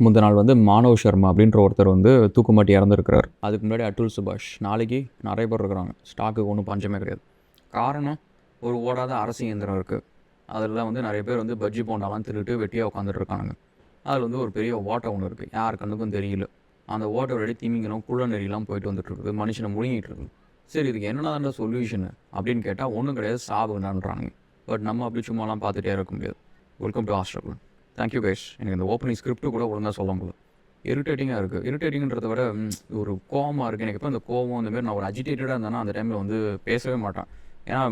முந்தின நாள் வந்து மானவ் சர்மா அப்படின்ற ஒருத்தர் வந்து தூக்குமாட்டி இறந்துருக்கிறார். அதுக்கு முன்னாடி அட்டுல் சுபாஷ். நாளைக்கு நிறைய பேர் இருக்கிறாங்க. ஸ்டாக்கு ஒன்றும் பஞ்சமே கிடையாது. காரணம், ஒரு ஓடாத அரசு இயந்திரம் இருக்குது. அதில் வந்து நிறைய பேர் வந்து பஜ்ஜி போண்டாலாம் திருட்டு வெட்டியாக உட்காந்துட்டு இருக்காங்க. அதில் வந்து ஒரு பெரிய ஓட்டை ஒன்று இருக்குது, யார் கண்ணுக்கும் தெரியல. அந்த ஓட்டை வழி திமிங்கலம் குள்ள நெறியெல்லாம் போயிட்டு வந்துட்டு இருக்குது, மனுஷனை முழுங்கிட்டு இருக்குது. சரி, இதுக்கு என்னடா சொல்யூஷனு அப்படின்னு கேட்டால் ஒன்றும் கிடையாது, சாவுனான்றாங்க. பட் நம்ம அப்படி சும்மாலாம் பார்த்துட்டே இருக்க முடியாது. வெல்கம் டு ஆஸ்ட்ரகுல். Thank you guys. எனக்கு இந்த ஓப்பனிங் ஸ்கிரிப்ட் கூட ஒழுங்காக சொல்ல முடியல. இரிட்டேட்டிங்காக இருக்குது. இரிட்டேட்டிங்கிறத விட ஒரு கோவமாக இருக்குது எனக்கு. இப்போ இந்த கோவம் இந்தமாரி நான் ஒரு அஜிடேட்டடாக இருந்தேன்னா அந்த டைமில் வந்து பேசவே மாட்டேன். ஏன்னா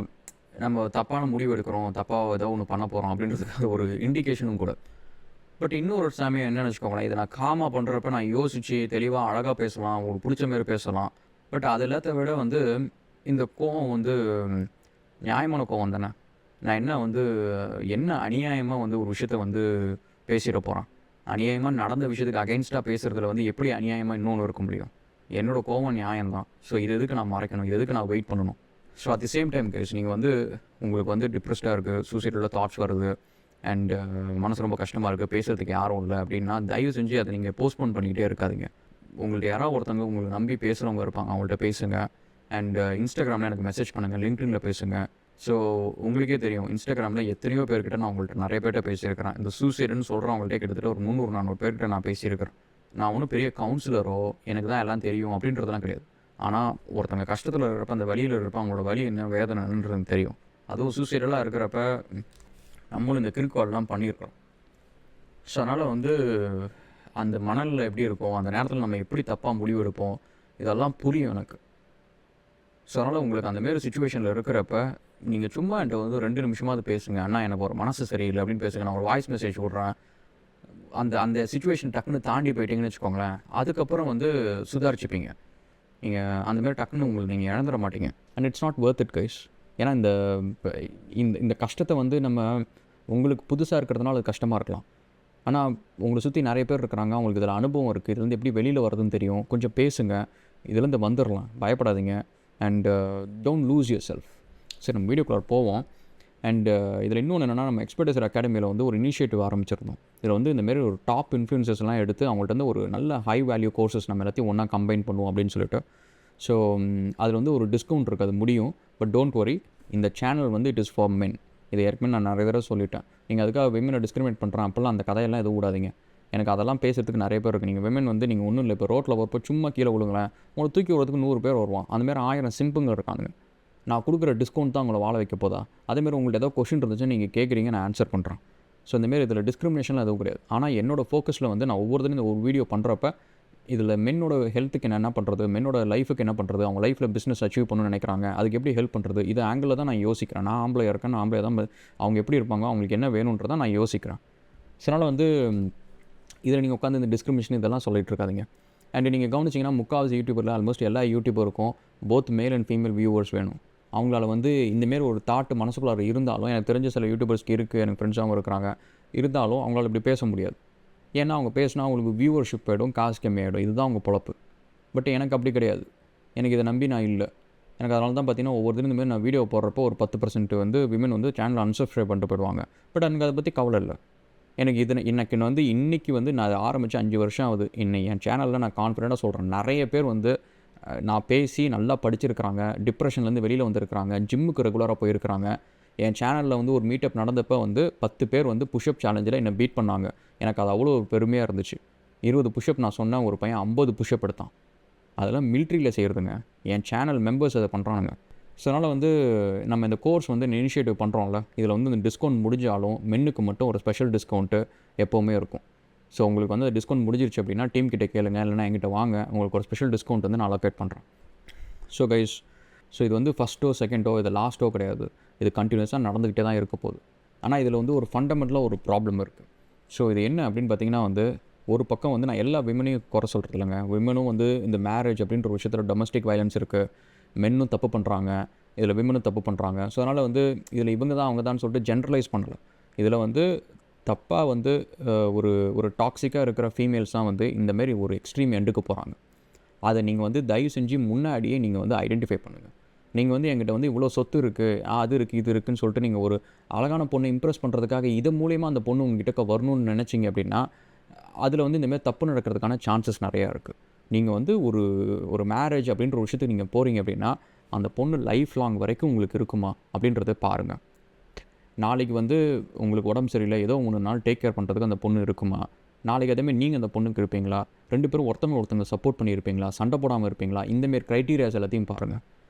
நம்ம தப்பான முடிவு எடுக்கிறோம், தப்பாக ஏதோ ஒன்று பண்ண போகிறோம் அப்படின்றதுக்கு ஒரு இண்டிகேஷனும் கூட. பட் இன்னொரு சமயம் என்னென்னு வச்சுக்கோங்களேன், இதை நான் காமாக பண்ணுறப்ப நான் யோசித்து தெளிவாக அழகாக பேசலாம், உங்களுக்கு பிடிச்ச மாரி பேசலாம். பட் அது எல்லாத்த விட வந்து இந்த கோவம் வந்து நியாயமான கோவம் தானே. நான் என்ன அநியாயமாக வந்து ஒரு விஷயத்த வந்து பேசிட போகிறேன். அநியாயமாக நடந்த விஷயத்துக்கு அகைன்ஸ்டாக பேசுகிறதுல வந்து எப்படி அநியாயமாக இன்னொன்று இருக்க முடியும்? என்னோடய கோவம் நியாயம்தான். ஸோ இது எதுக்கு நான் மறைக்கணும், இது எதுக்கு நான் வெயிட் பண்ணணும்? So at the same time guys, நீங்கள் வந்து உங்களுக்கு வந்து டிப்ரெஸ்டாக இருக்குது, சூசைடல் தாட்ஸ் வருது, அண்ட் மனசு ரொம்ப கஷ்டமாக இருக்குது, பேசுகிறதுக்கு யாரும் இல்லை அப்படின்னா தயவு செஞ்சு அதை நீங்கள் போஸ்ட்போன் பண்ணிக்கிட்டே இருக்காதிங்க. உங்கள்ட்ட யாராவது ஒருத்தவங்க உங்களுக்கு நம்பி பேசுகிறவங்க இருப்பாங்க, அவங்கள்ட்ட பேசுங்க. அண்ட் இன்ஸ்டாகிராமில் எனக்கு மெசேஜ் பண்ணுங்கள், லிங்க்டின்ல பேசுங்க. ஸோ உங்களுக்கே தெரியும், இன்ஸ்டாகிராமில் எத்தனையோ பேர்கிட்ட நான் உங்கள்கிட்ட நிறைய பேர்கிட்ட பேசியிருக்கிறேன். இந்த சூசைடுன்னு சொல்கிறவங்கள்ட்ட கிட்டத்தட்ட ஒரு 300-400 பேர்கிட்ட நான் பேசியிருக்கிறேன். நான் ஒன்றும் பெரிய கவுன்சிலரோ எனக்கு தான் எல்லாம் தெரியும் அப்படின்றதெல்லாம் கிடையாது. ஆனால் ஒருத்தவங்க கஷ்டத்தில் இருக்கிறப்ப, அந்த வழியில் இருக்கிறப்ப அவங்களோட வலி என்ன வேதனைன்றது தெரியும். அதுவும் சூசைடெல்லாம் இருக்கிறப்ப நம்மளும் இந்த கிறுக்குவால்லாம் பண்ணியிருக்கிறோம். ஸோ அதனால் வந்து அந்த மணலில் எப்படி இருக்கும், அந்த நேரத்தில் நம்ம எப்படி தப்பாக முடிவு எடுப்போம், இதெல்லாம் புரியும் எனக்கு. ஸோ அதனால் உங்களுக்கு அந்தமாரி சுச்சுவேஷனில் இருக்கிறப்ப நீங்கள் சும்மா என்கிட்ட வந்து 2 நிமிஷமாவது பேசுங்க. அண்ணா எனக்கு ஒரு மனசு சரியில்லை அப்படின்னு பேசுங்க. நான் ஒரு வாய்ஸ் மெசேஜ் விட்றேன். அந்த அந்த சுச்சுவேஷன் டக்குன்னு தாண்டி போயிட்டீங்கன்னு வச்சுக்கோங்களேன், அதுக்கப்புறம் வந்து சுதாரிச்சுப்பீங்க. நீங்கள் அந்தமாரி டக்குன்னு உங்களுக்கு நீங்கள் இழந்துட மாட்டீங்க. And it's not Worth it guys. ஏன்னா இந்த இந்த கஷ்டத்தை வந்து நம்ம உங்களுக்கு புதுசாக இருக்கிறதுனால அது கஷ்டமாக இருக்கலாம். ஆனால் உங்களை சுற்றி நிறைய பேர் இருக்கிறாங்க, அவங்களுக்கு இதில் அனுபவம் இருக்குது, இதுலேருந்து எப்படி வெளியில் வருதுன்னு தெரியும். கொஞ்சம் பேசுங்க, இதுலேருந்து வந்துடலாம், பயப்படாதீங்க. And don't lose your self. சரி, நம்ம வீடியோக்குள்ளே போவோம். அண்ட் இதில் இன்னொன்று என்னென்னா, நம்ம எக்ஸ்பர்டைசர் அகாடமியில் வந்து ஒரு இனிஷியேட்டிவ் ஆரம்பிச்சிருந்தோம். இதில் வந்து இந்தமாரி ஒரு டாப் இன்ஃப்ளூயன்சர்ஸ்லாம் எடுத்து அவங்கள்ட்ட வந்து ஒரு நல்ல ஹை வேல்யூ கோர்சஸ் நம்ம எல்லாத்தையும் ஒன்றா கம்பைன் பண்ணுவோம் அப்படின்னு சொல்லிட்டு. ஸோ அதில் வந்து ஒரு டிஸ்கவுண்ட் இருக்குது, அது முடியும். பட் டோன்ட் வரி, இந்த சேனல் வந்து இட் இஸ் ஃபார் மென். இதை ஏற்கனவே நான் நிறைய தடவை சொல்லிட்டேன். நீங்கள் அதுக்காக விமனை டிஸ்கிரிமினேட் பண்ணுறேன் அப்போல்லாம் அந்த கதையெல்லாம் எதுவும் விடாதீங்க. எனக்கு அதெல்லாம் பேசுறதுக்கு நிறைய பேர் இருக்குது. நீங்கள் விமன் வந்து நீங்கள் ஒன்றும் இல்லை, இப்போ ரோட்டில் வரப்போ சும்மா கீழே விழுங்களேன், உங்களை தூக்கி விடுறதுக்கு 100 பேர் வருவான். அந்தமாரி 1000 சிம்புங்க இருக்கானுங்க. நான் கொடுக்குற டிஸ்கவுண்ட் தான் உங்களை வாழ வைக்க போதா? அதேமாதிரி உங்கள்ட்ட ஏதோ கொஷின் இருந்துச்சு, நீங்கள் கேட்குறீங்க, நான் ஆன்சர் பண்ணுறேன். ஸோ இந்தமாரி இதில் டிஸ்கிரிமினேஷன்லாம் எதுவும் கிடையாது. ஆனால் என்னோடய ஃபோக்கஸில் வந்து நான் ஒவ்வொருத்தரும் இந்த ஒரு வீடியோ பண்ணுறப்ப இதில் மென்னோட ஹெல்த்துக்கு என்ன பண்ணுறது, மென்னோட லைஃபுக்கு என்ன பண்ணுறது, அவங்க லைஃப்பில் பிஸ்னஸ் அச்சீவ் பண்ணணும்னு நினைக்கிறாங்க, அதுக்கு எப்படி ஹெல்ப் பண்ணுறது, இது ஆங்கிளில் தான் நான் யோசிக்கிறேன். நான் ஆம்பளையாக இருக்கேன், நான் ஆம்பளையாக தான் அவங்க எப்படி இருப்பாங்க, அவங்களுக்கு என்ன வேணுன்றதை நான் யோசிக்கிறேன். ஸோ அதனால் வந்து இதில் நீங்கள் உட்காந்து இந்த டிஸ்கிரிமினேஷன் இதெல்லாம் சொல்லிட்டு இருக்காதிங்க. அண்ட் நீங்கள் கவனிச்சிங்கன்னா முக்கால்வாசி யூடியூபரில் ஆல்மோஸ்ட் எல்லா யூடியூபருக்கும் both male and female viewers வேணும். அவங்களால வந்து இந்தமாரி ஒரு தாட்டு மனசுக்குள்ளார இருந்தாலும், எனக்கு தெரிஞ்ச சில யூடியூபர்ஸ்க்கு இருக்குது, எனக்கு ஃப்ரெண்ட்ஸாகவும் இருக்கிறாங்க, இருந்தாலும் அவங்களால இப்படி பேச முடியாது. ஏன்னா அவங்க பேசினா அவங்களுக்கு வியூவர்ஷிப் ஆகிடும், காசு கம்மியாகிடும், இதுதான் அவங்க பொழப்பு. பட் எனக்கு அப்படி கிடையாது. எனக்கு இதை நம்பி நான் இல்லை. எனக்கு அதனால தான் பார்த்தீங்கன்னா ஒவ்வொருத்தரும் இந்தமாரி நான் வீடியோ போடுறப்போ ஒரு 10% வந்து விமன் வந்து சேனல் அன்சப்ஸ்கிரைப் பண்ணிட்டு போயிடுவாங்க. பட் எனக்கு அதை பற்றி கவலை இல்லை. எனக்கு எனக்கு வந்து இன்றைக்கி வந்து நான் அதை ஆரம்பித்து 5 வருஷம் ஆகுது. என் சேனலில் நான் கான்ஃபிடெண்ட்டாக சொல்கிறேன், நிறைய பேர் வந்து நான் பேசி நல்லா படிச்சிருக்கிறாங்க, டிப்ரெஷன்லேருந்து வெளியில் வந்திருக்கிறாங்க, ஜிம்முக்கு ரெகுலராக போயிருக்கிறாங்க. என் சேனலில் வந்து ஒரு மீட்டப் நடந்தப்போ வந்து 10 பேர் வந்து புஷ்அப் சேலஞ்சில் என்னை பீட் பண்ணாங்க. எனக்கு அது அவ்வளோ ஒரு பெருமையாக இருந்துச்சு. 20 புஷ்அப் நான் சொன்னேன், ஒரு பையன் 50 புஷ்அப் எடுத்தான். அதெல்லாம் மிலிட்ரியில் செய்கிறதுங்க. என் சேனல் மெம்பர்ஸ் அதை பண்ணுறானுங்க. ஸோ அதனால் வந்து நம்ம இந்த கோர்ஸ் வந்து இனிஷியேட்டிவ் பண்ணுறோம்ல, இதில் வந்து இந்த டிஸ்கவுண்ட் முடிஞ்சாலும் மென்னுக்கு மட்டும் ஒரு ஸ்பெஷல் டிஸ்கவுண்ட்டு எப்போவுமே இருக்கும். ஸோ உங்களுக்கு வந்து டிஸ்கவுண்ட் முடிஞ்சிருச்சு அப்படின்னா டீம் கிட்டே கேளுங்க, இல்லைனா என்கிட்ட வாங்க, உங்களுக்கு ஒரு ஸ்பெஷல் டிஸ்கவுண்ட் வந்து நான் அலோகேட் பண்ணுறேன். ஸோ கைஸ், ஸோ இது வந்து ஃபஸ்ட்டோ செகண்டோ இது லாஸ்ட்டோ கிடையாது, இது கண்டினியூஸாக நடந்துக்கிட்டே தான் இருக்க போகுது. ஆனால் இதில் வந்து ஒரு ஃபண்டமெண்டலாக ஒரு ப்ராப்ளம் இருக்குது. ஸோ இது என்ன அப்படின்னு பார்த்தீங்கன்னா வந்து, ஒரு பக்கம் வந்து நான் எல்லா விமனையும் குறை சொல்கிறது இல்லைங்க. விமனும் வந்து இந்த மேரேஜ் அப்படின்ற ஒரு விஷயத்தில் டொமஸ்டிக் வயலன்ஸ் இருக்குது, மென்னும் தப்பு பண்ணுறாங்க, இதில் விமனும் தப்பு பண்ணுறாங்க. ஸோ அதனால் வந்து இதில் இவங்க தான் அவங்க தான் சொல்லிட்டு ஜென்ரலைஸ் பண்ணலை. இதில் வந்து தப்பாக வந்து ஒரு டாக்ஸிக்காக இருக்கிற ஃபீமேல்ஸ் தான் வந்து இந்தமாரி ஒரு எக்ஸ்ட்ரீம் எண்டுக்கு போகிறாங்க. அதை நீங்கள் வந்து தயவு செஞ்சு முன்னாடியே நீங்கள் வந்து ஐடென்டிஃபை பண்ணுங்கள். நீங்கள் வந்து என்கிட்ட வந்து இவ்வளோ சொத்து இருக்குது, அது இருக்குது, இது இருக்குதுன்னு சொல்லிட்டு நீங்கள் ஒரு அழகான பொண்ணை இம்ப்ரெஸ் பண்ணுறதுக்காக இது மூலிமா அந்த பொண்ணு உங்ககிட்ட வரணும்னு நினச்சிங்க அப்படின்னா அதில் வந்து இந்தமாதிரி தப்பு நடக்கிறதுக்கான சான்சஸ் நிறையா இருக்குது. நீங்கள் வந்து ஒரு மேரேஜ் அப்படின்ற ஒரு விஷயத்துக்கு நீங்கள் போகிறீங்க அப்படின்னா அந்த பொண்ணு லைஃப் லாங் வரைக்கும் உங்களுக்கு இருக்குமா அப்படின்றத பாருங்கள். நாளைக்கு வந்து உங்களுக்கு உடம்பு சரியில்லை, ஏதோ 3 நாள் டேக் கேர் பண்ணுறதுக்கு அந்த பொண்ணு இருக்குமா? நாளைக்கு அதேமாதிரி நீங்கள் அந்த பொண்ணுக்கு இருப்பீங்களா? 2 பேரும் ஒருத்தங்க சப்போர்ட் பண்ணியிருப்பீங்களா? சண்டை போடாமல் இருப்பீங்களா? இந்தமாரி க்ரைட்டீரியாஸ் எல்லாத்தையும் பாருங்கள்.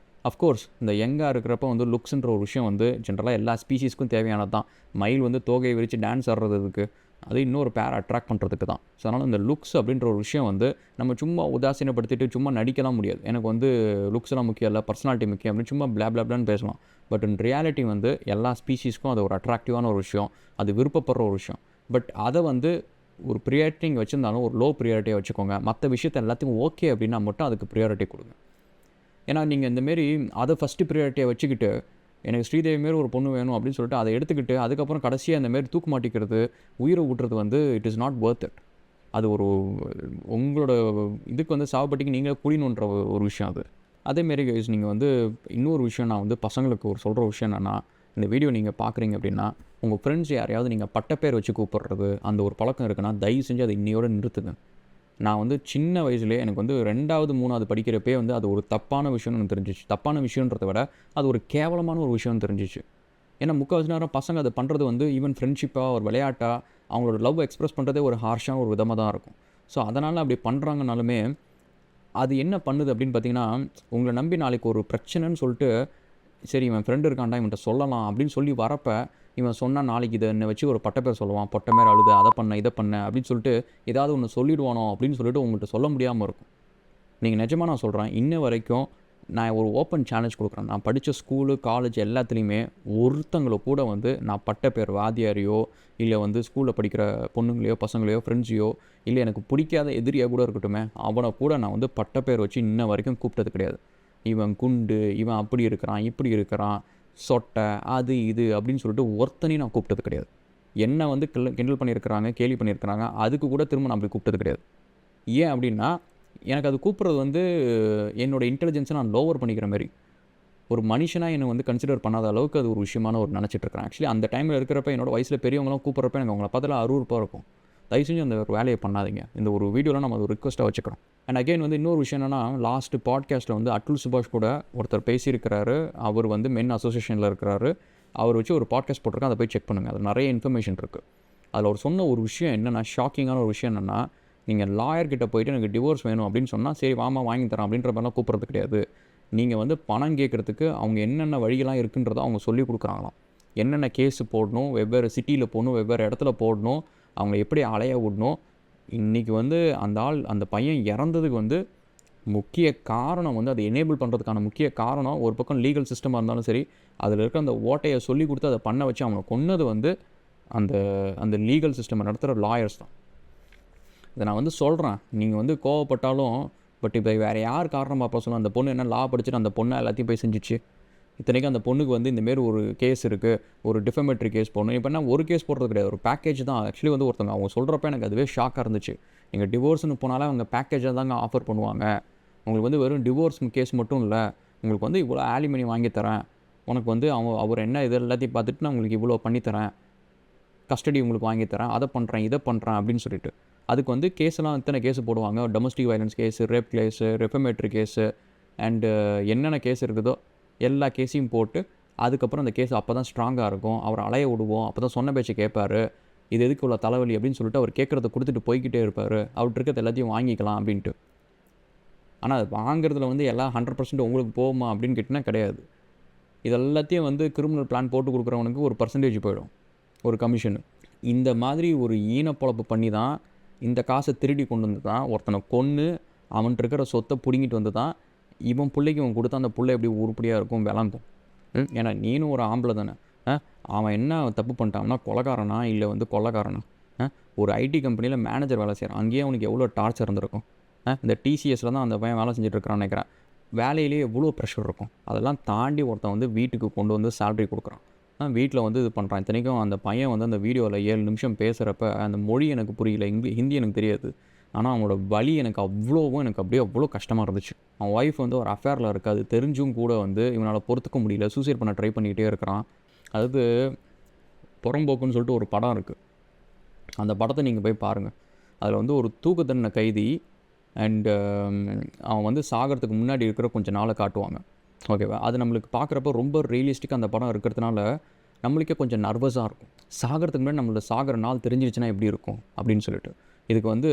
அஃப்கோர்ஸ் இந்த யங்காக இருக்கிறப்ப வந்து லுக்ஸ்ன்ற ஒரு விஷயம் வந்து ஜென்ரலாக எல்லா ஸ்பீஷீஸ்க்கும் தேவையானது தான். மயில் வந்து தோகையை விரித்து டான்ஸ் ஆடுறதுக்கு, அது இன்னொரு பேர் அட்ராக்ட் பண்ணுறதுக்கு தான். ஸோ அதனால் இந்த லுக்ஸ் அப்படின்ற ஒரு விஷயம் வந்து நம்ம சும்மா உதாசீனப்படுத்திட்டு சும்மா நடிக்கலாம் முடியாது. எனக்கு வந்து லுக்ஸ்லாம் முக்கியம் இல்லை, பர்சனாலிட்டி முக்கியம் அப்படின்னு சும்மா பிளாப்லான்னு பேசலாம். பட் இன் ரியாலிட்டி வந்து எல்லா ஸ்பீஷீஸ்க்கும் அது ஒரு அட்ராக்டிவான ஒரு விஷயம், அது விருப்பப்படுற ஒரு விஷயம். பட் அதை வந்து ஒரு ப்ரியாரிட்டி நீங்கள் வச்சுருந்தாலும் ஒரு லோ ப்ரியாரிட்டியாக வச்சுக்கோங்க. மற்ற விஷயத்தை எல்லாத்தையும் ஓகே அப்படின்னா மட்டும் அதுக்கு ப்ரியாரிட்டி கொடுங்க. ஏன்னா நீங்கள் இந்தமாரி அதை ஃபஸ்ட்டு ப்ரியாரிட்டியாக வச்சுக்கிட்டு எனக்கு ஸ்ரீதேவி மாரி ஒரு பொண்ணு வேணும் அப்படின்னு சொல்லிட்டு அதை எடுத்துக்கிட்டு அதுக்கப்புறம் கடைசியாக இந்தமாரி தூக்கு மாட்டிக்கிறது, உயிரை விட்டுறது வந்து it is not Worth it. அது ஒரு உங்களோட இதுக்கு வந்து சாவப்பட்டிக்கு நீங்களே குழிணுன்ற ஒரு விஷயம் அது. அதேமாரி கைஸ் நீங்கள் வந்து இன்னொரு விஷயம் நான் வந்து பசங்களுக்கு சொல்கிற விஷயம் என்னென்னா, இந்த வீடியோ நீங்கள் பார்க்குறீங்க அப்படின்னா உங்கள் ஃப்ரெண்ட்ஸ் யாரையாவது நீங்கள் பட்டப்பேர் வச்சு கூப்பிட்றது அந்த ஒரு பழக்கம் இருக்குன்னா தயவு செஞ்சு அதை இன்னையோடு நிறுத்துங்க. நான் வந்து சின்ன வயசுலேயே எனக்கு வந்து 2வது 3வது படிக்கிறப்பே வந்து அது ஒரு தப்பான விஷயம்னு எனக்கு தெரிஞ்சிச்சு. தப்பான விஷயன்றதை விட அது ஒரு கேவலமான ஒரு விஷயம்னு தெரிஞ்சிச்சு. ஏன்னா முக்கால்வாசி நேரம் பசங்க அதை பண்ணுறது வந்து ஈவன் ஃப்ரெண்ட்ஷிப்பாக ஒரு விளையாட்டா அவங்களோட லவ் எக்ஸ்ப்ரெஸ் பண்ணுறதே ஒரு ஹார்ஷாக ஒரு விதமாக தான் இருக்கும். ஸோ அதனால் அப்படி பண்ணுறாங்கனாலுமே அது என்ன பண்ணுது அப்படின்னு பார்த்தீங்கன்னா, உங்களை நம்பி நாளைக்கு ஒரு பிரச்சனைன்னு சொல்லிட்டு சரி இவன் ஃப்ரெண்டு இருக்கான்டா இவன்கிட்ட சொல்லலாம் அப்படின்னு சொல்லி வரப்போ இவன் சொன்னால் நாளைக்கு இதை என்னை வச்சு ஒரு பட்டப்பேர் சொல்லுவான், பொட்டை மேலே அழுது அதை பண்ண இதை பண்ண அப்படின்னு சொல்லிட்டு ஏதாவது ஒன்று சொல்லிடுவானோ அப்படின்னு சொல்லிட்டு உங்கள்கிட்ட சொல்ல முடியாமல் இருக்கும். நீங்கள் நிஜமாக நான் சொல்கிறேன், இன்ன வரைக்கும் நான் ஒரு ஓப்பன் சேலஞ்ச் கொடுக்குறேன். நான் படித்த ஸ்கூலு காலேஜ் எல்லாத்துலேயுமே ஒருத்தங்களை கூட வந்து நான் பட்டப்பேர் வாத்தியாரையோ இல்லை வந்து ஸ்கூலில் படிக்கிற பொண்ணுங்களையோ பசங்களையோ ஃப்ரெண்ட்ஸையோ இல்லை எனக்கு பிடிக்காத எதிரியாக கூட இருக்கட்டுமே அவனை கூட நான் வந்து பட்டப்பேர் வச்சு இன்ன வரைக்கும் கூப்பிட்டது கிடையாது. இவன் குண்டு, இவன் அப்படி இருக்கிறான் இப்படி இருக்கிறான், சொட்டை அது இது அப்படின்னு சொல்லிட்டு ஒருத்தனையும் நான் கூப்பிட்டது கிடையாது. என்னை வந்து கிண்டல் பண்ணியிருக்கிறாங்க, கேலி பண்ணியிருக்கிறாங்க, அதுக்கு கூட திரும்ப நான் அப்படி கூப்பிட்டது கிடையாது. ஏன் அப்படின்னா எனக்கு அது கூப்பிட்றது வந்து என்னோடய இன்டெலிஜென்ஸை நான் லோவர் பண்ணிக்கிற மாதிரி, ஒரு மனுஷனாக என்னை வந்து கன்சிடர் பண்ணாத அளவுக்கு அது ஒரு விஷயமான ஒரு நினச்சிட்ருக்கிறேன். ஆக்சுவலி அந்த டைமில் இருக்கிறப்ப என்னோட வயசில் பெரியவங்களாம் கூப்பிட்றப்ப எனக்கு அவங்கள பார்த்தாலும் அருவருப்பாக இருக்கும். தயவு செஞ்சு அந்த ஒரு வேலையை பண்ணாதீங்க. இந்த ஒரு வீடியோவில் நம்ம ஒரு ரிக்வஸ்ட்டாக வச்சுக்கிறோம். அண்ட் அகெயின் வந்து இன்னொரு விஷயம் என்னென்னா, லாஸ்ட்டு பாட்காஸ்ட்டில் வந்து அட்டுல் சுபாஷ் கூட ஒருத்தர் பேசியிருக்கிறாரு. அவர் வந்து மென் அசோசியேஷனில் இருக்கிறாரு. அவர் வச்சு ஒரு பாட்காஸ்ட் போட்டிருக்கேன், அதை போய் செக் பண்ணுங்கள். அதில் நிறைய இன்ஃபர்மேஷன் இருக்குது. அதில் அவர் சொன்ன ஒரு விஷயம் என்னென்னா, ஷாக்கிங்கான ஒரு விஷயம் என்னென்னா, நீங்கள் லாயர்கிட்ட போய்ட்டு எனக்கு டிவோர்ஸ் வேணும் அப்படின்னு சொன்னால் சரி வாமா வாங்கி தரேன் அப்படின்ற மாதிரிலாம் கூப்பிட்றது கிடையாது. நீங்கள் வந்து பணம் கேட்குறதுக்கு அவங்க என்னென்ன வழியெல்லாம் இருக்குன்றதை அவங்க சொல்லி கொடுக்குறாங்களாம். என்னென்ன கேஸு போடணும், வெவ்வேறு சிட்டியில் போடணும், வெவ்வேறு இடத்துல போடணும், அவங்கள எப்படி அலைய விடணும். இன்றைக்கி வந்து அந்த பையன் இறந்ததுக்கு வந்து முக்கிய காரணம் வந்து அதை எனேபிள் பண்ணுறதுக்கான முக்கிய காரணம் ஒரு பக்கம் லீகல் சிஸ்டமாக இருந்தாலும் சரி, அதில் இருக்க அந்த ஓட்டையை சொல்லி கொடுத்து அதை பண்ண வச்சு அவனை கொன்னது வந்து அந்த லீகல் சிஸ்டமை நடத்துகிற லாயர்ஸ் தான். இதை நான் வந்து சொல்கிறேன், நீங்கள் வந்து கோவப்பட்டாலும் பட் இப்போ வேறு யார் காரணம் பார்ப்பா சொல்லலாம். அந்த பொண்ணு என்ன லா படிச்சுட்டு அந்த பொண்ணை எல்லாத்தையும் போய் செஞ்சிச்சு. இத்தனைக்கும் அந்த பொண்ணுக்கு வந்து இந்தமாரி ஒரு கேஸ் இருக்குது, ஒரு டிஃபமேட்ரி கேஸ் போடணும். இப்போ என்ன ஒரு கேஸ் போடுறது கிடையாது, ஒரு பேக்கேஜ் தான். ஆக்சுவலி வந்து ஒருத்தவங்க அவங்க சொல்கிறப்ப எனக்கு அதுவே ஷாக்காக இருந்துச்சு. நீங்கள் டிவோர்ஸ்னு போனாலே அவங்க பேக்கேஜாக தாங்க ஆஃபர் பண்ணுவாங்க. உங்களுக்கு வந்து வெறும் டிவோர்ஸ் கேஸ் மட்டும் இல்லை, உங்களுக்கு வந்து இவ்வளோ ஆலிமனி வாங்கி தரேன், உனக்கு வந்து அவர் என்ன இது எல்லாத்தையும் பார்த்துட்டு நான் உங்களுக்கு இவ்வளோ பண்ணித்தரேன், கஸ்டடி உங்களுக்கு வாங்கி தரேன், அதை பண்ணுறேன் இதை பண்ணுறேன் அப்படின்னு சொல்லிட்டு அதுக்கு வந்து கேஸெல்லாம் இத்தனை கேஸு போடுவாங்க. Domestic violence case, rape case, defamatory case and என்னென்ன கேஸ் இருக்குதோ எல்லா கேஸையும் போட்டு அதுக்கப்புறம் அந்த கேஸ் அப்போ தான் ஸ்ட்ராங்காக இருக்கும், அவர் அலைய விடுவோம், அப்போ தான் சொன்ன பேச்சை கேட்பார், இது எதுக்கு இவ்வளோ தலைவலி அப்படின்னு சொல்லிட்டு அவர் கேட்குறத கொடுத்துட்டு போய்கிட்டே இருப்பார், அவர்கிட்ட இருக்கிறது எல்லாத்தையும் வாங்கிக்கலாம் அப்படின்ட்டு. ஆனால் அது வாங்குறதுல வந்து எல்லாம் 100% உங்களுக்கு போகுமா அப்படின்னு கேட்டிங்கன்னா கிடையாது. இது எல்லாத்தையும் வந்து கிரிமினல் பிளான் போட்டு கொடுக்குறவனுக்கு ஒரு பர்சன்டேஜ் போயிடும், ஒரு கமிஷனு. இந்த மாதிரி ஒரு ஈனப்பொழப்பு பண்ணி தான் இந்த காசை திருடி கொண்டு வந்து தான் ஒருத்தனை கொன்று அவன்கிட்ட இருக்கிற சொத்தை பிடுங்கிட்டு வந்து தான் இவன் பிள்ளைக்கு இவன் கொடுத்தா அந்த பிள்ளை எப்படி உருப்படியாக இருக்கும் விளங்கும். ஏன்னா நீனும் ஒரு ஆம்பளை தானே, அவன் என்ன தப்பு பண்ணிட்டான்னா கொலைகாரனா இல்லை வந்து கொள்ளைக்காரனா? ஒரு ஐடி கம்பெனியில் மேனேஜர் வேலை செய்கிறான், அங்கேயே அவனுக்கு எவ்வளோ டார்ச்சர் இருந்திருக்கும். இந்த டிசிஎஸில் தான் அந்த பையன் வேலை செஞ்சுட்ருக்கிறான்னு நினைக்கிறேன். வேலையிலேயே எவ்வளோ ப்ரெஷர் இருக்கும். அதெல்லாம் தாண்டி ஒருத்தன் வந்து வீட்டுக்கு கொண்டு வந்து சேலரி கொடுக்குறான், வீட்டில் வந்து இது பண்ணுறான். இத்தனைக்கும் அந்த பையன் வந்து அந்த வீடியோவில் 7 நிமிஷம் பேசுகிறப்ப அந்த மொழி எனக்கு புரியல, ஹிந்தி எனக்கு தெரியாது. ஆனால் அவனோட வலி எனக்கு அவ்வளோ கஷ்டமாக இருந்துச்சு. அவன் ஒய்ஃப் வந்து ஒரு அஃபேரில் இருக்காது தெரிஞ்சும் கூட வந்து இவனால் பொறுத்துக்க முடியல, சூசைட் பண்ண ட்ரை பண்ணிக்கிட்டே இருக்கிறான். அதாவது புறம்போக்குன்னு சொல்லிட்டு ஒரு படம் இருக்குது, அந்த படத்தை நீங்கள் போய் பாருங்கள். அதில் வந்து ஒரு தூக்கு தண்டனை கைதி அண்டு அவன் வந்து சாகிறதுக்கு முன்னாடி இருக்கிற கொஞ்சம் நாளை காட்டுவாங்க. ஓகேவா? அது நம்மளுக்கு பார்க்குறப்ப ரொம்ப ரியலிஸ்டிக்காக அந்த படம் இருக்கிறதுனால நம்மளுக்கே கொஞ்சம் நர்வஸாக இருக்கும். சாகிறதுக்கு முன்னாடி நம்மளோட சாகிற நாள் தெரிஞ்சிருச்சுன்னா எப்படி இருக்கும் அப்படின்னு சொல்லிட்டு. இதுக்கு வந்து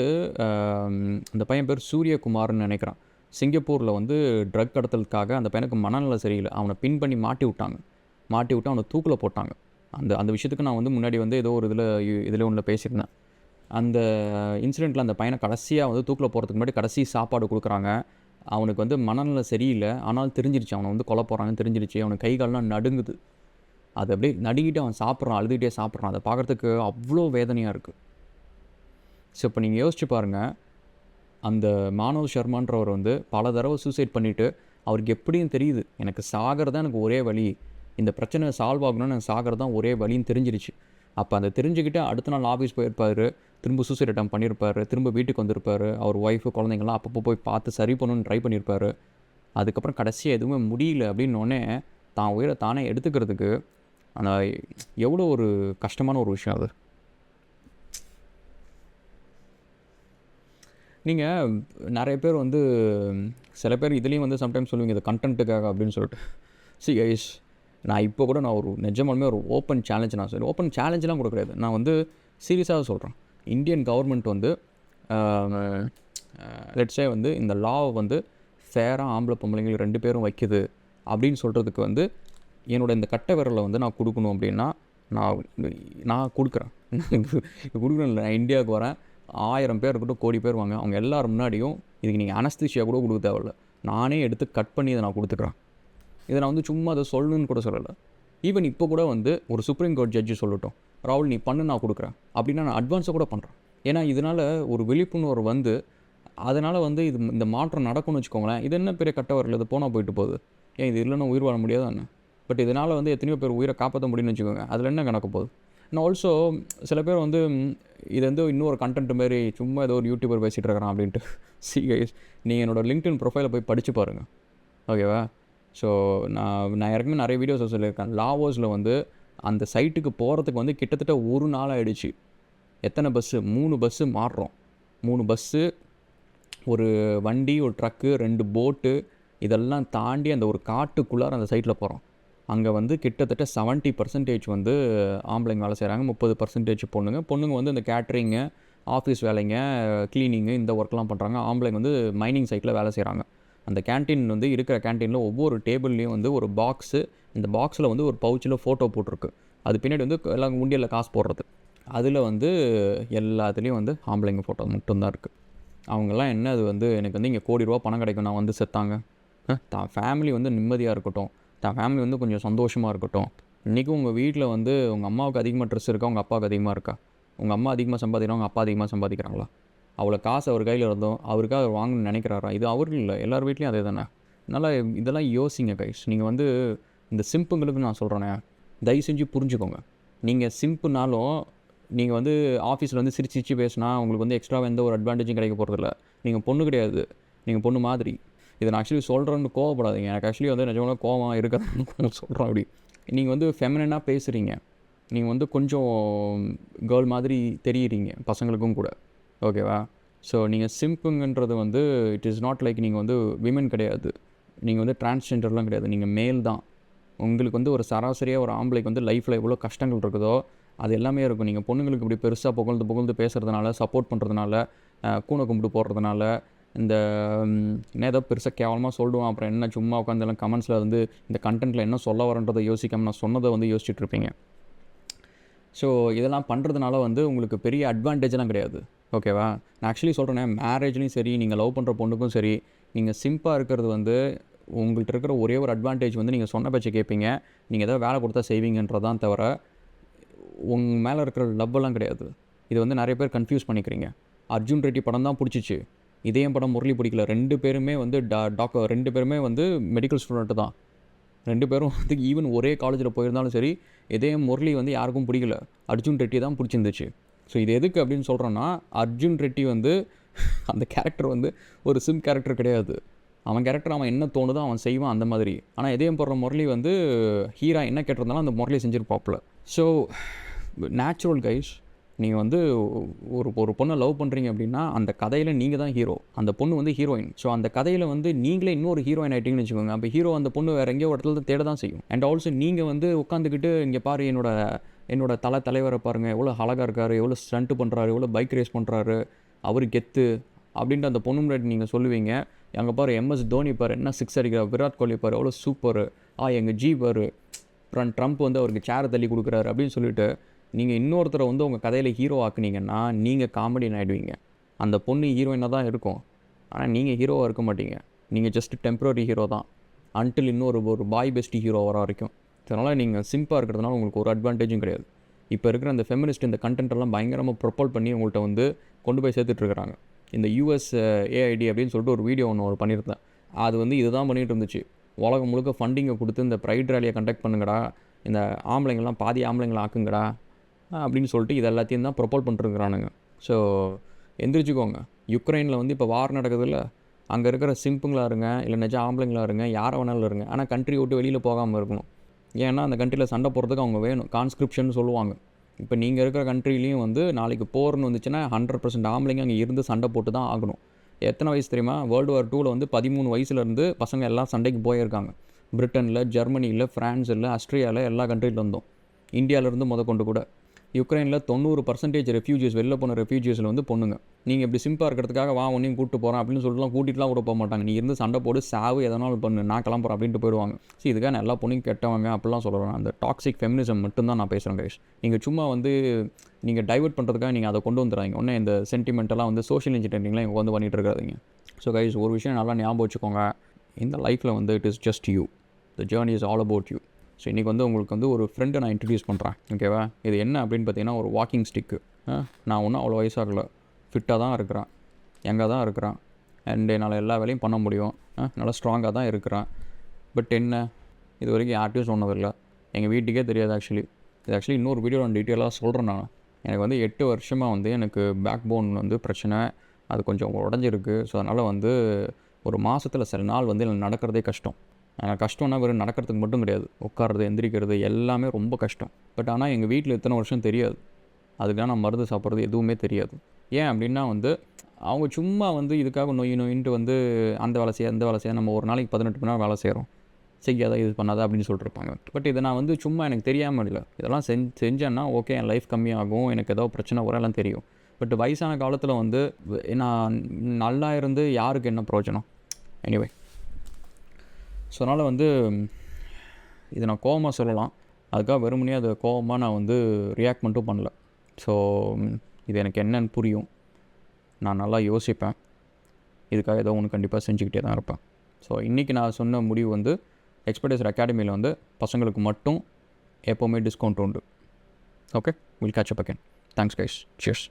அந்த பையன் பேர் சூரியகுமார்னு நினைக்கிறான். சிங்கப்பூரில் வந்து ட்ரக் கடத்தலுக்காக அந்த பையனுக்கு மனநல சரியில்லை, அவனை பின் பண்ணி மாட்டி விட்டு அவனை தூக்கில் போட்டாங்க. அந்த விஷயத்துக்கு நான் வந்து முன்னாடி வந்து ஏதோ ஒரு இதில் ஒன்றில் பேசியிருந்தேன். அந்த இன்சிடெண்ட்டில் அந்த பையனை கடைசியாக வந்து தூக்கில் போகிறதுக்கு முன்னாடி கடைசி சாப்பாடு கொடுக்குறாங்க. அவனுக்கு வந்து மனநல சரியில்லை, ஆனால் தெரிஞ்சிருச்சு அவனை வந்து கொலை போகிறாங்கன்னு தெரிஞ்சிருச்சு. அவனுக்கு கை கால்லாம் நடுங்குது. அது அப்படியே நடுங்கிட்டு அவன் சாப்பிட்றான், அழுதுகிட்டே சாப்பிட்றான். அதை பார்க்குறதுக்கு அவ்வளோ வேதனையாக இருக்குது. ஸோ இப்போ நீங்கள் யோசிச்சு பாருங்கள், அந்த மானவ் சர்மான்றவர் வந்து பல தடவை சூசைட் பண்ணிவிட்டு அவருக்கு எப்படியும் தெரியுது எனக்கு சாகிறது தான் எனக்கு ஒரே வழி, இந்த பிரச்சனை சால்வ் ஆகணும்னு எனக்கு சாகிறது தான் ஒரே வழின்னு தெரிஞ்சிருச்சு. அப்போ அதை தெரிஞ்சுக்கிட்டு அடுத்த நாள் ஆஃபீஸ் போயிருப்பார், திரும்ப சூசைட் அட்டம் பண்ணியிருப்பார், திரும்ப வீட்டுக்கு வந்திருப்பார், அவர் ஒய்ஃபு குழந்தைங்களாம் அப்பப்போ போய் பார்த்து சரி பண்ணணுன்னு ட்ரை பண்ணியிருப்பார். அதுக்கப்புறம் கடைசியாக எதுவுமே முடியல அப்படின்னோடனே தான் உயிரை தானே எடுத்துக்கிறதுக்கு அந்த எவ்வளோ ஒரு கஷ்டமான ஒரு விஷயம் அது. நீங்கள் நிறைய பேர் வந்து சில பேர் இதுலேயும் வந்து சம்டைம்ஸ் சொல்லுவீங்க இது கண்டென்ட்டுக்காக அப்படின்னு சொல்லிட்டு. சி கைஸ், நான் இப்போ கூட நான் ஒரு நிஜமாலுமே ஒரு ஓப்பன் சேலஞ்ச் நான் சொல்லுவேன். ஓப்பன் சேலஞ்செலாம் கூட கிடையாது, நான் வந்து சீரியஸாக சொல்கிறேன். இந்தியன் கவர்மெண்ட் வந்து லெட்ஸே வந்து இந்த லாவை வந்து ஃபேராக ஆம்பளை பொம்பளைங்களுக்கு 2 பேரும் வைக்குது அப்படின்னு சொல்கிறதுக்கு வந்து என்னோட இந்த கட்டை விரலை வந்து நான் கொடுக்கணும் அப்படின்னா நான் கொடுக்குறேன். கொடுக்குறேன் இல்லை, நான் இந்தியாவுக்கு வரேன், 1000 பேர் இருக்கட்டும், கோடி பேர் வாங்க, அவங்க எல்லோரும் முன்னாடியும் இதுக்கு நீங்கள் அனஸ்தீஷியா கூட கொடுக்க தேவையில்ல, நானே எடுத்து கட் பண்ணி இதை நான் கொடுத்துக்குறேன். இதை நான் வந்து சும்மா அதை சொல்லணுன்னு கூட சொல்லலை. ஈவன் இப்போ கூட வந்து ஒரு சுப்ரீம் கோர்ட் ஜட்ஜி சொல்லட்டும், ராகுல் நீ பண்ணு நான் கொடுக்குறேன் அப்படின்னா நான் அட்வான்ஸாக கூட பண்ணுறேன். ஏன்னா இதனால் ஒரு விழிப்புணர்வு வந்து அதனால் வந்து இந்த மாற்றம் நடக்கும்னு வச்சுக்கோங்களேன். இது என்ன பெரிய கட்ட வரல, இது போனால் போயிட்டு போகுது, ஏன் இது இல்லைன்னா உயிர் வாழ முடியாது தானே. பட் இதனால் வந்து எத்தனையோ பேர் உயிரை காப்பாற்ற முடியும்னு வச்சுக்கோங்க, அதில் என்ன கணக்கு போகுது. நான் ஆல்சோ சில பேர் வந்து இது வந்து இன்னொரு கண்டென்ட் மாரி சும்மா ஏதோ ஒரு யூடியூபர் பேசிகிட்டு இருக்கிறான் அப்படின்ட்டு. கைஸ், நீங்கள் என்னோடய லிங்க்டின் ப்ரொஃபைலை போய் படித்து பாருங்கள், ஓகேவா? ஸோ நான் ஏற்கனவே நிறைய வீடியோஸை சொல்லியிருக்கேன். லாவோஸில் வந்து அந்த சைட்டுக்கு போகிறதுக்கு வந்து கிட்டத்தட்ட ஒரு நாள் ஆகிடுச்சு. எத்தனை பஸ்ஸு, 3 பஸ்ஸு மாறுறோம், 3 பஸ்ஸு, ஒரு வண்டி, ஒரு ட்ரக்கு, 2 போட்டு, இதெல்லாம் தாண்டி அந்த ஒரு காட்டுக்குள்ளார அந்த சைட்டில் போகிறோம். அங்கே வந்து கிட்டத்தட்ட 70% வந்து ஆம்பளைங்க வேலை செய்கிறாங்க, 30% பொண்ணுங்க வந்து இந்த கேட்ரிங்கு, ஆஃபீஸ் வேலைங்க, க்ளீனிங்கு, இந்த ஒர்க்லாம் பண்ணுறாங்க. ஆம்பளைங்க வந்து மைனிங் சைட்டில் வேலை செய்கிறாங்க. அந்த கேன்டீன் வந்து இருக்கிற கேன்டீனில் ஒவ்வொரு டேபிள்லேயும் வந்து ஒரு பாக்ஸு, இந்த பாக்ஸில் வந்து ஒரு பவுச்சில் ஃபோட்டோ போட்டிருக்கு. அது பின்னாடி வந்து எல்லாம் உண்டியலில் காசு போடுறது. அதில் வந்து எல்லாத்துலேயும் வந்து ஆம்பளைங்க ஃபோட்டோ மட்டும்தான் இருக்குது. அவங்கெல்லாம் என்ன, அது வந்து எனக்கு வந்து இங்கே ₹1 கோடி பணம் கிடைக்கும் நான் வந்து செத்தாங்க, தான் ஃபேமிலி வந்து நிம்மதியாக இருக்கட்டும், தான் ஃபேமிலி வந்து கொஞ்சம் சந்தோஷமாக இருக்கட்டும். இன்றைக்கும் உங்கள் வீட்டில் வந்து உங்கள் அம்மாவுக்கு அதிகமாக ட்ரெஸ் இருக்கா, உங்கள் அப்பாவுக்கு அதிகமாக இருக்கா? உங்கள் அம்மா அதிகமாக சம்பாதிக்கிறாங்க, உங்கள் அப்பா அதிகமாக சம்பாதிக்கிறாங்களா? அவ்வளோ காசு அவர் கையில் இருந்தோம், அவருக்காக அவர் வாங்கணும்னு நினைக்கிறாரா? இது அவருக்கு இல்லை, எல்லார் வீட்லேயும் அதே தானே. அதனால் இதெல்லாம் யோசிங்க கைஸ். நீங்கள் வந்து இந்த சிம்புங்களுக்கு நான் சொல்கிறேனே, தயவு செஞ்சு புரிஞ்சுக்கோங்க. நீங்கள் சிம்புனாலும் நீங்கள் வந்து ஆஃபீஸில் வந்து சிரிச்சு பேசினா உங்களுக்கு வந்து எக்ஸ்ட்ரா எந்த ஒரு அட்வான்டேஜும் கிடைக்க போகிறதில்ல. நீங்கள் பொண்ணு கிடையாது, நீங்கள் பொண்ணு மாதிரி. இதை நான் ஆக்சுவலி சொல்கிறேன்னு கோவப்படாதீங்க, எனக்கு ஆக்சுவலி வந்து நிஜமாக கோவம் இருக்கிறதுன்னு சொல்கிறேன். அப்படி நீங்கள் வந்து ஃபெமினாக பேசுகிறீங்க, நீங்கள் வந்து கொஞ்சம் கேர்ள் மாதிரி தெரியுறீங்க பசங்களுக்கும் கூட, ஓகேவா? ஸோ நீங்கள் சிம்புங்கன்றது வந்து இட் இஸ் நாட் லைக் நீங்கள் வந்து விமன் கிடையாது, நீங்கள் வந்து டிரான்ஸ்ஜெண்டர்லாம் கிடையாது, நீங்கள் மேல் தான். உங்களுக்கு வந்து ஒரு சராசரியாக ஒரு ஆம்பளைக்கு வந்து லைஃப்பில் எவ்வளோ கஷ்டங்கள் இருக்குதோ அது எல்லாமே இருக்கும். நீங்கள் பொண்ணுங்களுக்கு இப்படி பெருசாக புகழ்ந்து பேசுகிறதுனால, சப்போர்ட் பண்ணுறதுனால, கூனை கும்பிட்டு போடுறதுனால, இந்த என்ன ஏதோ பெருசாக கேவலமாக சொல்லுவான், அப்புறம் என்ன சும்மா உட்காந்து எல்லாம் கமெண்ட்ஸில் வந்து இந்த கண்டென்ட்டில் என்ன சொல்ல வரன்றதை யோசிக்காமல் நான் சொன்னதை வந்து யோசிச்சுட்டு இருப்பீங்க. ஸோ இதெல்லாம் பண்ணுறதுனால வந்து உங்களுக்கு பெரிய அட்வான்டேஜெலாம் கிடையாது, ஓகேவா? நான் ஆக்சுவலி சொல்கிறேன்னே, மேரேஜ்லேயும் சரி, நீங்கள் லவ் பண்ணுற பொண்ணுக்கும் சரி, நீங்கள் சிம்பாக இருக்கிறது வந்து உங்கள்கிட்ட இருக்கிற ஒரே ஒரு அட்வான்டேஜ் வந்து நீங்கள் சொன்ன பேச்சை கேட்பீங்க, நீங்கள் எதாவது வேலை கொடுத்தா செய்வீங்கன்றதான் தவிர உங்கள் மேலே இருக்கிற லவ்வெல்லாம் கிடையாது. இது வந்து நிறைய பேர் கன்ஃபியூஸ் பண்ணிக்கிறீங்க. அர்ஜுன் ரெட்டி படம் தான் பிடிச்சிச்சு, இதயம் படம் முரளி பிடிக்கல. 2 பேருமே வந்து டாக்டர், 2 பேருமே வந்து மெடிக்கல் ஸ்டூடெண்ட்டு தான். 2 பேரும் வந்து ஈவன் ஒரே காலேஜில் போயிருந்தாலும் சரி, இதயம் முரளி வந்து யாருக்கும் பிடிக்கல, அர்ஜுன் ரெட்டி தான் பிடிச்சிருந்துச்சு. ஸோ இது எதுக்கு அப்படின்னு சொல்கிறேன்னா, அர்ஜுன் ரெட்டி வந்து அந்த கேரக்டர் வந்து ஒரு சிம் கேரக்டர் கிடையாது. அவன் கேரக்டர் அவன் என்ன தோணுதோ அவன் செய்வான், அந்த மாதிரி. ஆனால் இதயம் போடுற முரளி வந்து ஹீரா என்ன கேட்டிருந்தாலும் அந்த முரளி செஞ்சுருப்பாப்புல. ஸோ நேச்சுரல் கைஸ், நீங்கள் வந்து ஒரு ஒரு பொண்ணை லவ் பண்ணுறீங்க அப்படின்னா அந்த கதையில் நீங்கள் தான் ஹீரோ, அந்த பொண்ணு வந்து ஹீரோயின். ஸோ அந்த கதையில் வந்து நீங்களே இன்னொரு ஹீரோயின் ஆகிட்டீங்கன்னு வச்சுக்கோங்க. அப்போ ஹீரோ அந்த பொண்ணு வேறு எங்கேயோ ஒரு இடத்துல தேட தான் செய்யும். அண்ட் ஆல்சோ நீங்கள் வந்து உட்காந்துக்கிட்டு இங்கே பாரு என்னோட தலைவரை பாருங்கள், எவ்வளோ அழகாக இருக்கார், எவ்வளோ ஸ்டண்ட்டு பண்ணுறாரு, எவ்வளோ பைக் ரேஸ் பண்ணுறாரு, அவர் கெத்து அப்படின்ட்டு அந்த பொண்ணு முன்னாடி நீங்கள் சொல்லுவீங்க. அங்கே பாரு MS தோனி பாரு என்ன 6 அடிக்கிறார், விராட் கோலி பாரு எவ்வளோ சூப்பர், எங்கள் ஜி பாரு ட்ரம்ப் வந்து அவருக்கு சேரை தள்ளி கொடுக்குறாரு அப்படின்னு சொல்லிட்டு நீங்கள் இன்னொருத்தரை வந்து உங்கள் கதையில் ஹீரோ ஆக்குனீங்கன்னா நீங்கள் காமெடியன் ஆகிடுவீங்க. அந்த பொண்ணு ஹீரோயினாக தான் இருக்கும், ஆனால் நீங்கள் ஹீரோவாக இருக்க மாட்டீங்க. நீங்கள் ஜஸ்ட் டெம்ப்ரரி ஹீரோ தான் அன்டில் இன்னொரு பாய் பெஸ்ட் ஹீரோ வர வரைக்கும். அதனால் நீங்கள் சிம்பிளாக இருக்கிறதுனால உங்களுக்கு ஒரு அட்வான்டேஜும் கிடையாது. இப்போ இருக்கிற அந்த ஃபெமினிஸ்ட் இந்த கண்டென்ட்டெல்லாம் பயங்கரமாக ப்ரொப்போல் பண்ணி உங்கள்கிட்ட வந்து கொண்டு போய் சேர்த்துட்ருக்குறாங்க. இந்த US AID அப்படின்னு சொல்லிட்டு ஒரு வீடியோ ஒன்று பண்ணியிருந்தேன். அது வந்து இதுதான் பண்ணிகிட்டு இருந்துச்சு. உலகம் முழுக்க ஃபண்டிங்கை கொடுத்து இந்த ப்ரைட் ரேலியை கண்டக்ட் பண்ணுங்கடா, இந்த ஆம்பளைங்கள்லாம் பாதி ஆம்பளைங்களை ஆக்குங்கடா அப்படின்னு சொல்லிட்டு இது எல்லாத்தையும் தான் ப்ரொப்போல் பண்ணிட்டுருக்குறானுங்க. ஸோ எந்திரிச்சிக்கோங்க. யுக்ரைனில் வந்து இப்போ வார் நடக்குதுல்ல, அங்கே இருக்கிற சிம்புங்களாக இருங்க இல்லை நிஜ ஆம்பளைங்களாக இருங்க, யாரை வேணாலும் இருங்க, ஆனால் கண்ட்ரி விட்டு வெளியில் போகாமல் இருக்கணும். ஏன்னா அந்த கண்ட்ரியில் சண்டை போடுறதுக்கு அவங்க வேணும், கான்ஸ்கிரிப்ஷன் சொல்லுவாங்க. இப்போ நீங்கள் இருக்கிற கண்ட்ரிலையும் வந்து நாளைக்கு போர்னு வந்துச்சுன்னா 100% ஆம்பளைங்க அங்கே இருந்து சண்டை போட்டு தான் ஆகணும். எத்தனை வயசு தெரியுமா? World War II வந்து 13 வயசுலேருந்து பசங்க எல்லாம் சண்டைக்கு போயிருக்காங்க. பிரிட்டனில், ஜெர்மனியில், ஃப்ரான்ஸில், ஆஸ்திரியாவில் எல்லா கண்ட்ரியில் இருந்தோம், இந்தியாவிலேருந்து கொண்டு கூட. யுக்ரைனில் 90% ரெஃப்யூஜிஸ், வெளில போன ரெஃப்யூஜிஸில் வந்து பொண்ணுங்க. நீங்கள் இப்படி சிம்பிளாக இருக்கிறதுக்காக ஒன்றையும் கூப்பிட்டு போகிறேன் அப்படின்னு சொல்லிட்டுலாம் கூட்டிகிட்டுலாம் கூட போக மாட்டாங்க. நீ இருந்து சண்டை போடு, சாவு எதனாலும் பண்ணு, நான் கிளம்புறேன் அப்படின்ட்டு போயிடுவாங்க. இதுக்காக நான் எல்லா பொண்ணையும் கெட்டவங்க அப்படிலாம் சொல்கிறேன். அந்த டாக்ஸிக் ஃபெமினிசம் மட்டும்தான் நான் பேசுகிறேன் கைஸ். நீங்கள் சும்மா வந்து நீங்கள் டைவர்ட் பண்ணுறதுக்காக நீங்கள் அதை கொண்டு வந்துடுறாங்க. ஒன்றே இந்த சென்டிமெண்ட்டெல்லாம் வந்து சோஷியல் இன்ஜினியரிங்லாம் இங்கே வந்து பண்ணிகிட்டு இருக்காதிங்க. ஸோ கைஸ், ஒரு விஷயம் நல்லா ஞாபகம் வச்சுக்கோங்க. இந்த லைஃப்பில் வந்து it is just you, the journey is all about you. So இன்றைக்கி வந்து உங்களுக்கு வந்து ஒரு ஃப்ரெண்டை நான் இன்ட்ரடியூஸ் பண்ணுறேன், ஓகேவா? இது என்ன அப்படின்னு பார்த்தீங்கன்னா ஒரு வாக்கிங் ஸ்டிக்கு. நான் ஒன்றும் அவ்வளோ வயசாகலை, ஃபிட்டாக தான் இருக்கிறேன், எங்கே தான் இருக்கிறேன், அண்ட் என்னால் எல்லா வேலையும் பண்ண முடியும், நல்லா ஸ்ட்ராங்காக தான் இருக்கிறேன். பட் என்ன, இது வரைக்கும் யார்ட்டையும் சொன்னதில்லை, எங்கள் வீட்டுக்கே தெரியாது. இது இன்னொரு வீடியோ நான் டீட்டெயிலாக சொல்கிறேன். நான் எனக்கு வந்து 8 வருஷமாக வந்து எனக்கு பேக் போன் வந்து பிரச்சனை, அது கொஞ்சம் உடஞ்சிருக்கு. ஸோ அதனால் வந்து ஒரு மாதத்தில் சில நாள் வந்து எனக்கு நடக்கிறதே கஷ்டம். கஷ்டம்னா வெறும் நடக்கிறதுக்கு மட்டும் கிடையாது, உட்கார்றது, எந்திரிக்கிறது எல்லாமே ரொம்ப கஷ்டம். பட் ஆனால் எங்கள் வீட்டில் இத்தனை வருஷம் தெரியாது, அதுக்காக நான் மருந்து சாப்பிட்றது எதுவுமே தெரியாது. ஏன் அப்படின்னா வந்து அவங்க சும்மா வந்து இதுக்காக நோயின்ட்டு வந்து அந்த வேலை செய்ய நம்ம ஒரு நாளைக்கு 18 மணி நேரம் வேலை செய்கிறோம், செய்யாத இது பண்ணாத அப்படின்னு சொல்லிட்டுருப்பாங்க. பட் இதை நான் வந்து சும்மா எனக்கு தெரியாமல் இல்லை, இதெல்லாம் செஞ்சேன்னா ஓகே என் லைஃப் கம்மியாகும், எனக்கு ஏதோ பிரச்சனை வரலாம் தெரியும். பட் வயசான காலத்தில் வந்து நான் நல்லா இருந்து யாருக்கு என்ன பிரயோஜனம்? எனிவே, ஸோ அதனால் வந்து இதை நான் கோவமாக சொல்லலாம், அதுக்காக வெறுமனே அது கோவமாக நான் வந்து ரியாக்ட் மட்டும் பண்ணல. ஸோ இது எனக்கு என்னன்னு புரியும், நான் நல்லா யோசிப்பேன், இதுக்காக ஏதோ ஒன்று கண்டிப்பாக செஞ்சுக்கிட்டே தான் இருப்பேன். ஸோ இன்றைக்கி நான் சொன்ன முடிவு வந்து எக்ஸ்பர்டைசர் அகாடமியில் வந்து பசங்களுக்கு மட்டும் எப்போவுமே டிஸ்கவுண்ட் உண்டு. Okay, will catch up again. Thanks guys, cheers.